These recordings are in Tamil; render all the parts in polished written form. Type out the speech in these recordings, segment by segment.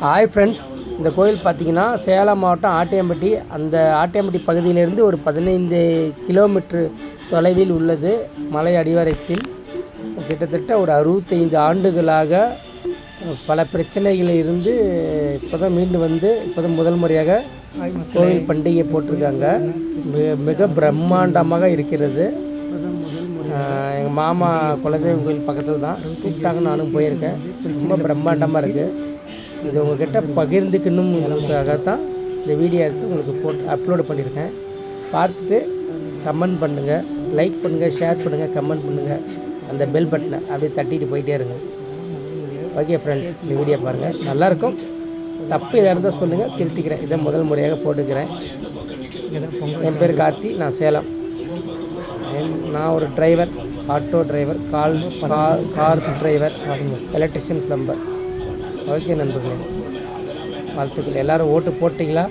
ஹாய் ஃப்ரெண்ட்ஸ், இந்த கோயில் பார்த்திங்கன்னா சேலம் மாவட்டம் ஆட்டியம்பட்டி. அந்த ஆட்டியம்பட்டி பகுதியிலிருந்து ஒரு 15 கிலோமீட்டர் தொலைவில் உள்ளது. மலை அடிவாரத்தில் கிட்டத்தட்ட ஒரு 65 ஆண்டுகளாக பல பிரச்சனைகளில் இருந்து இப்போ தான் மீண்டு வந்து இப்போ தான் முதல் முறையாக கோவில் பண்டிகை போட்டிருக்காங்க. மிக பிரம்மாண்டமாக இருக்கிறது. எங்கள் மாமா குலதெய்வம் கோயில் பக்கத்தில் தான் கூப்பிட்டாங்க, நானும் போயிருக்கேன். ரொம்ப பிரம்மாண்டமாக இருக்குது. இது உங்கள்கிட்ட பகிர்ந்துக்கணுங்கிறதுக்காக தான் இந்த வீடியோ எடுத்து உங்களுக்கு அப்லோடு பண்ணியிருக்கேன். பார்த்துட்டு கமெண்ட் பண்ணுங்கள், லைக் பண்ணுங்கள், ஷேர் பண்ணுங்கள், கமெண்ட் பண்ணுங்கள். அந்த பெல் பட்டனை அப்படியே தட்டிட்டு போயிட்டே இருங்க. ஓகே ஃப்ரெண்ட்ஸ், இந்த வீடியோ பாருங்கள், நல்லாயிருக்கும். தப்பு எதாக இருந்தால் சொல்லுங்கள், திருத்திக்கிறேன். இதை முதல் முறையாக போட்டுக்கிறேன். என் பேர் கார்த்தி, நான் சேலம். நான் ஒரு driver, auto driver, car driver, electrician, plumber. Okay நண்பர்களே, வாழ்த்துக்கள். எல்லோரும் ஓட்டு போட்டிங்களா?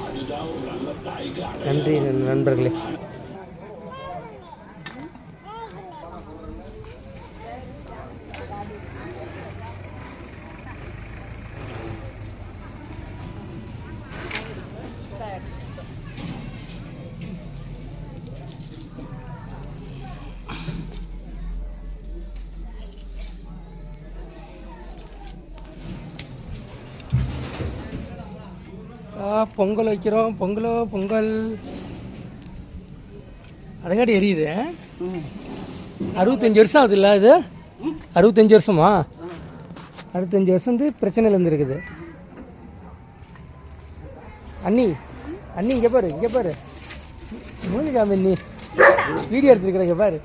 நன்றி நண்பர்களே. பொங்கல் வைக்கிறோம். பொங்கல் அதங்காட்டி எரியுது. 65 வருஷம் ஆகுது இல்லை? இது 65 வருஷமா? 65 வருஷம் வந்து பிரச்சனையில் இருந்துருக்குது. அண்ணி இங்கே பாரு மூணு காமி அண்ணி வீடியோ எடுத்துருக்குற. இங்கே பாரு,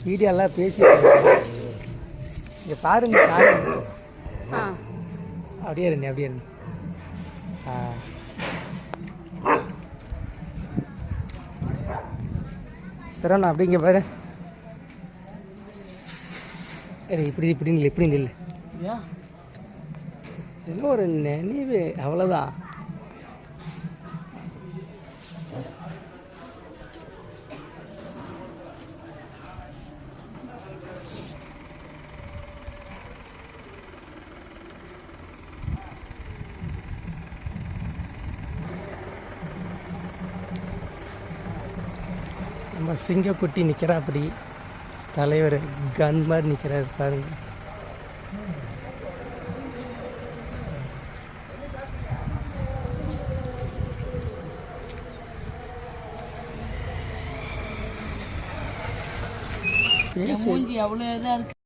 வீடியோலாம் பேசி இங்கே பாருங்க. அப்படியே இருங்க. சரவணா அப்படிங்க பாரு. இப்படி இல்லை. என்ன ஒரு நினைவு, அவ்வளோதான். நம்ம சிங்கக்குட்டி நிற்கிறா, அப்படி தலைவர் கன் மாதிரி நிற்கிறாரு பாருங்க. பேசி அவ்வளோ இதாக இருக்கு.